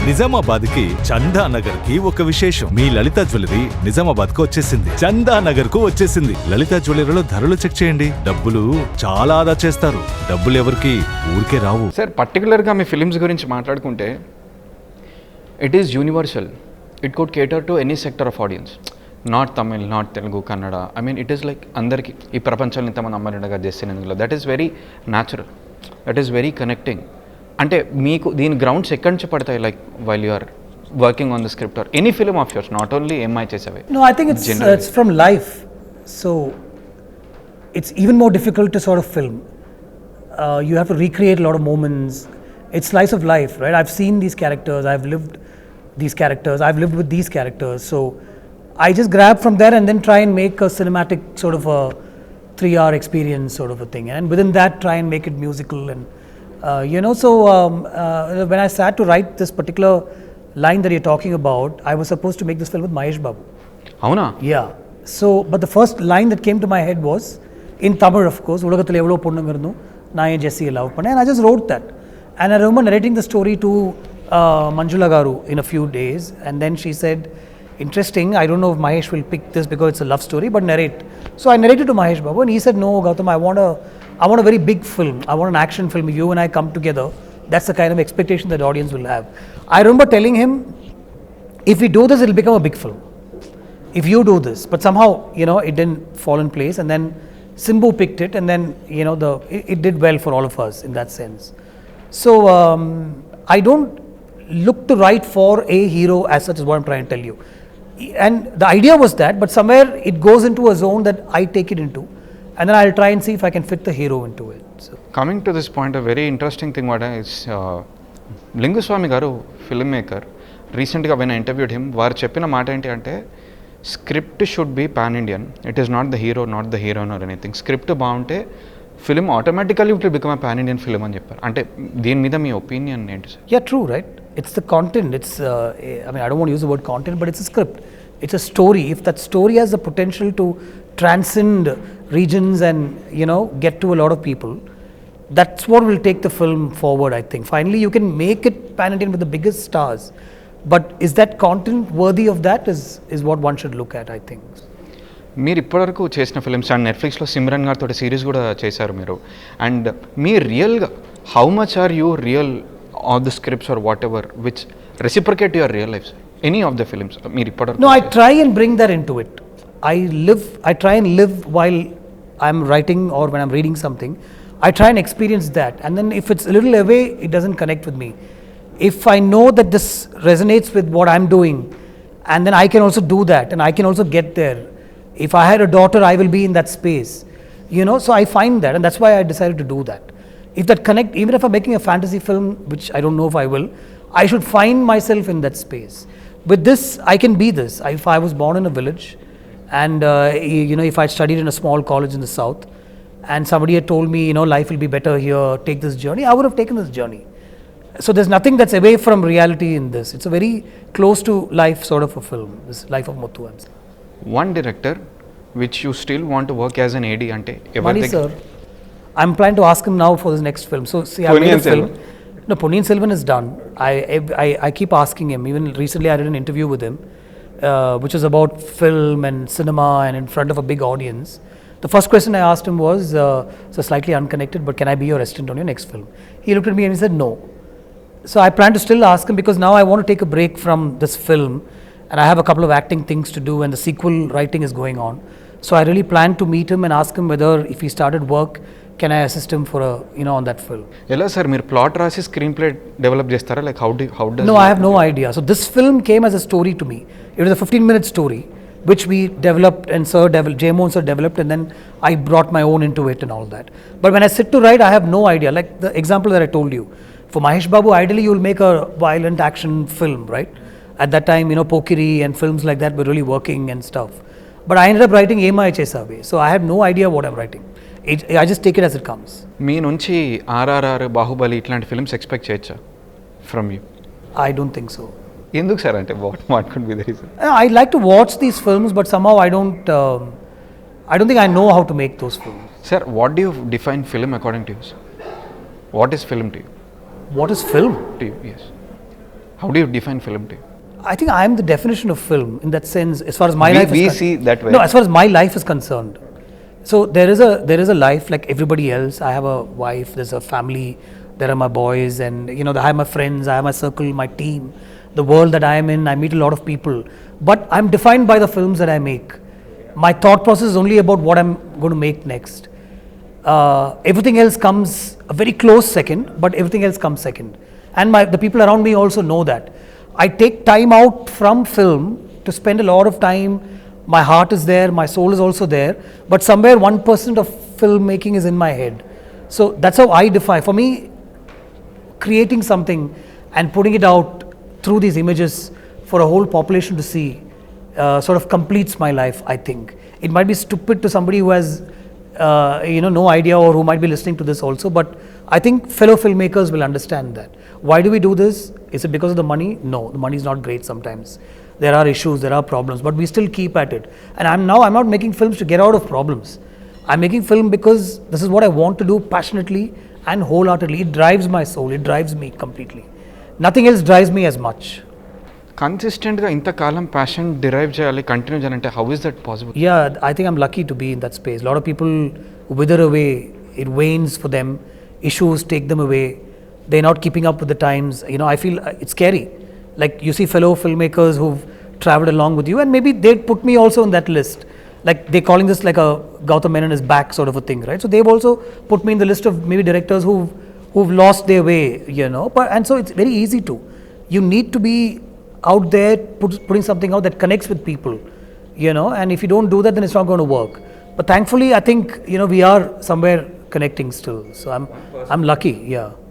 నిజామాబాద్ కి చందా నగర్ కి ఒక విశేషం. మీ లలిత జ్యువెలరీ నిజామాబాద్ కు వచ్చేసింది, చందా నగర్ కు వచ్చేసింది. లలిత జ్యువెలరీలో ధరలు చెక్ చేయండి, డబ్బులు చాలా ఆదా చేస్తారు. డబ్బులు ఎవరికి ఊరికే రావు. సార్ పర్టికులర్ గా మీ ఫిలిమ్స్ గురించి మాట్లాడుకుంటే it is universal. It could cater to any sector of audience, not Tamil, not Telugu, Kannada. I mean it is like అందరికీ ఈ ప్రపంచంలో ఇంతమంది అమ్మాయిలుగా చేస్తున్నందులో that is very natural, that is very connecting. అంటే మీకు దీని గ్రౌండ్స్ ఎక్కడి నుంచి పడతాయి, like while you are working on the script or any film of yours, not only ఎంఐ చేసేవే? No, I think it's from life. So it's even more difficult to sort of film. You have to recreate a lot of moments. It's slice of life, right? I've seen these characters, I've lived these characters, I've lived with these characters. So I just grab from there and then try and make a cinematic sort of a 3-hour experience sort of a thing. And within that, try and make it musical and when I sat to write this particular line that you're talking about, I was supposed to make this film with Mahesh Babu. Avuna? Yeah. So, but the first line that came to my head was in Tamil, of course, Ulagathil evlo ponnam irunnu naaye Jesse love panna, and I just wrote that. And I remember narrating the story to Manjula Garu in a few days, and then she said, interesting, I don't know if Mahesh will pick this because it's a love story, but narrate. So I narrated to Mahesh Babu and he said, no Gautham, I want a very big film. I want an action film. If you and I come together, that's the kind of expectation that the audience will have. I remember telling him, if we do this, it'll become a big film. If you do this. But somehow, it didn't fall in place. And then Simbu picked it, and then, it did well for all of us in that sense. So, I don't look to write for a hero as such, is what I'm trying to tell you. And the idea was that, but somewhere it goes into a zone that I take it into. And then I'll try and see if I can fit the hero into it. So. Coming to this point, a very interesting thing is Linguswami garu, filmmaker, recently when I interviewed him, varu cheppina maata enti ante script should be pan-Indian. It is not the hero, not the heroine or anything. Script baunte film automatically will become a pan-Indian film అని చెప్పారు. అంటే దీని మీద మీ opinion ఏంటి sir? Yeah, true, right? It's the content. It's I don't want to use the word content, but it's a script. It's a story. If that story has the potential to transcend regions and get to a lot of people, that's what will take the film forward, I think. Finally, you can make it pan-Indian with the biggest stars, but is that content worthy of that is what one should look at, I think. మీరు ఇప్పటివరకు చేసిన films and నెట్ఫ్లిక్స్లో సిమ్రన్ గారితో series కూడా చేశారు మీరు. And మీ రియల్గా how much are you real of the scripts or whatever which reciprocate your real life, any of the films మీరు ఇప్పటివరకు? No, I try and bring that into it. I try and live while I'm writing or when I'm reading something. I try and experience that, and then if it's a little away, it doesn't connect with me. If I know that this resonates with what I'm doing, and then I can also do that, and I can also get there. If I had a daughter, I will be in that space, so I find that, and that's why I decided to do that. If that connect, even if I'm making a fantasy film, which I don't know if I will, I should find myself in that space. With this, I can be this. If I was born in a village, and if I studied in a small college in the south, and somebody had told me, life will be better here, take this journey, I would have taken this journey. So there's nothing that's away from reality in this. It's a very close to life sort of a film, this Life of Muthu. One director which you still want to work as an AD ante Mani sir, I'm planning to ask him now for this next film. So see, I made a film. No, Ponniyin Selvan is done. I keep asking him. Even recently I did an interview with him, which was about film and cinema and in front of a big audience. The first question I asked him was, so slightly unconnected, but can I be your assistant on your next film? He looked at me and he said no. So I plan to still ask him, because now I want to take a break from this film, and I have a couple of acting things to do, and the sequel writing is going on. So I really plan to meet him and ask him whether if he started work, can I assist him for on that film. Ella sir, meer plot rasi screenplay develop chestara, like how does? No, I have no idea. So this film came as a story to me. It was a 15-minute story which we developed, and Jamon sir developed, and then I brought my own into it and all that. But when I sit to write, I have no idea. Like the example that I told you, for Mahesh Babu, ideally you will make a violent action film, right? At that time, Pokiri and films like that were really working and stuff. But I ended up writing Chesave, so I have no idea what I'm writing. I just take it as it comes. మీ నుంచి RRR, Baahubali ఇట్లాంటి films expect చేయొచ్చా from you? I don't think so. ఎందుకు sir? అంటే what could be the reason? I like to watch these films, but somehow I don't think I know how to make those films. Sir, what do you define film according to you? What is film to you? What is film? To you, yes. How do you define film to you? I think I am the definition of film in that sense, as far as my We- life we is see that way. No, as far as my life is concerned. So there is a life like everybody else. I have a wife, there's a family, there are my boys, and I have my friends, I have my circle, my team, the world that I am in. I meet a lot of people, but I'm defined by the films that I make. My thought process is only about what I'm going to make next. Everything else comes a very close second, but everything else comes second. And the people around me also know that. I take time out from film to spend a lot of time. My heart is there, my soul is also there, but somewhere 1% of filmmaking is in my head. So that's how I define. For me, creating something and putting it out through these images for a whole population to see sort of completes my life, I think. It might be stupid to somebody who has no idea, or who might be listening to this also, but I think fellow filmmakers will understand that. Why do we do this? Is it because of the money? No, the money is not great sometimes. There are issues, there are problems, but we still keep at it. And I'm not making films to get out of problems. I'm making film because this is what I want to do passionately and wholeheartedly. It drives my soul, it drives me completely. Nothing else drives me as much. కన్సిస్టెంట్గా ఇంతకాలం passion derive చేయాలి, continue చేయాలంటే how is that possible? Yeah, I think I'm lucky to be in that space. A lot of people wither away, it wanes for them, issues take them away, they're not keeping up with the times. I feel it's scary. Like you see fellow filmmakers who've traveled along with you, and maybe they'd put me also in that list. Like they're calling this like a Gautham Menon is back sort of a thing, right? So they've also put me in the list of maybe directors who've lost their way, But and so it's very easy to. You need to be out there putting something out that connects with people, and if you don't do that, then it's not going to work. But thankfully, I think we are somewhere connecting still. So I'm lucky, yeah.